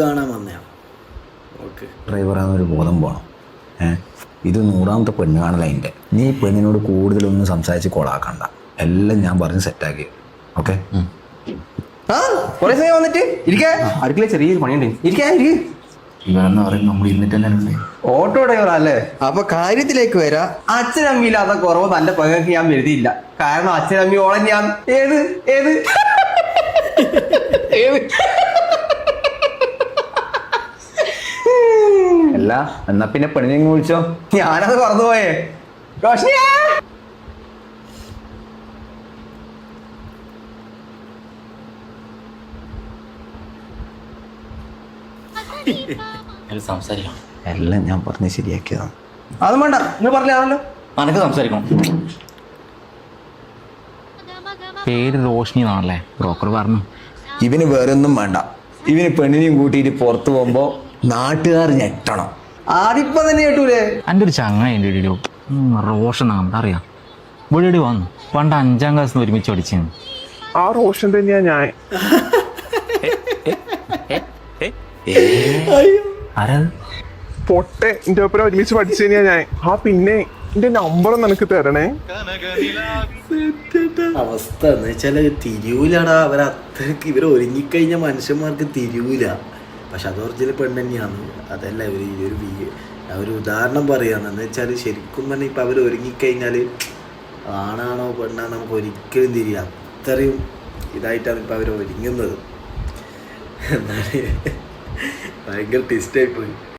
കാണാൻ വന്നയാ. ഓക്കെ, ഡ്രൈവറാന്നൊരു ബോധം പോകണം. ഇത് 100ാമത്തെ പെണ്ണ് കാണല അതിൻ്റെ. നീ പെണ്ണിനോട് കൂടുതലൊന്നും സംസാരിച്ച് കൊളാക്കണ്ട. എല്ലാം ഞാൻ പറഞ്ഞ് സെറ്റാക്കി. ഓക്കെ, കുറെ സമയം വന്നിട്ട് ഇരിക്കാ. അടുക്കള ചെറിയൊരു പണിയുണ്ട്. ഇവരെന്ന് പറയും നമ്മൾ ഇരുന്നിട്ട് തന്നെ ഉണ്ട്. ഓട്ടോ ഡ്രൈവർ അല്ലേ? അപ്പൊ കാര്യത്തിലേക്ക് വരാ. അച്ഛനമ്മിയില്ലാത്ത കുറവ് തന്റെ പകക്ക് ഞാൻ വരുത്തിയില്ല. കാരണം അച്ഛനമ്മി ഓളൻ ഞാൻ ഏത് ഏത് ഏത് അല്ല, എന്നാ പിന്നെ പെണ്ണിനെ വിളിച്ചോ. ഞാനത് മറന്നുപോയേ. റോഷ്നിയാ, സംസാരിക്കണം. എല്ലാം ഞാൻ പറഞ്ഞ് ശരിയാക്കിയതാണ്. അതും വേണ്ട, നിങ്ങൾ പറഞ്ഞാണല്ലോ. അനക്ക് സംസാരിക്കണം. പേര് റോഷ്നി എന്നാണല്ലേ ബ്രോക്കർ പറഞ്ഞു. ഇവന് വേറൊന്നും വേണ്ട. ഇവന് പെണ്ണിനെയും കൂട്ടിയിട്ട് പുറത്തു പോകുമ്പോ നാട്ടുകാർ ഞെട്ടണം. ആദ്യപ്പം തന്നെ കേട്ടൂലേ? എൻ്റെ ഒരു ചങ്ങയുണ്ട് ഇടിയോ, റോഷൻ നമുക്ക് അറിയാം. ഇവിടെ വന്നു പണ്ട് 5ാം ക്ലാസ്സിൽ ഒരുമിച്ച് പഠിച്ചു. ആ റോഷൻ തന്നെയാ ഞാൻ. ആരാത്? പൊട്ടെ എന്റെ ഒപ്പം ഒരുമിച്ച് പഠിച്ചു തന്നെയാ ഞാൻ. ആ പിന്നെ എന്റെ നമ്പർ നിനക്ക് തരണേ. അവസ്ഥ എന്ന് വെച്ചാല് തിരിയൂലടാ. അവരത്രക്ക് ഇവർ ഒരുങ്ങിക്കഴിഞ്ഞ മനുഷ്യന്മാർക്ക് തിരിയൂല. പക്ഷെ അത് ഒറിജിനൽ പെണ്ണ് തന്നെയാണ്. അതല്ല ഒരു ഉദാഹരണം പറയാന്ന്. എന്ന് വെച്ചാൽ ശരിക്കും പറഞ്ഞാൽ ഇപ്പം അവർ ഒരുങ്ങിക്കഴിഞ്ഞാൽ ആണാണോ പെണ്ണാണോ നമുക്ക് ഒരിക്കലും തിരിയാം. അത്രയും ഇതായിട്ടാണ് ഇപ്പം അവർ ഒരുങ്ങുന്നത്. എന്നാൽ ഭയങ്കര ട്വിസ്റ്റായിപ്പോയി.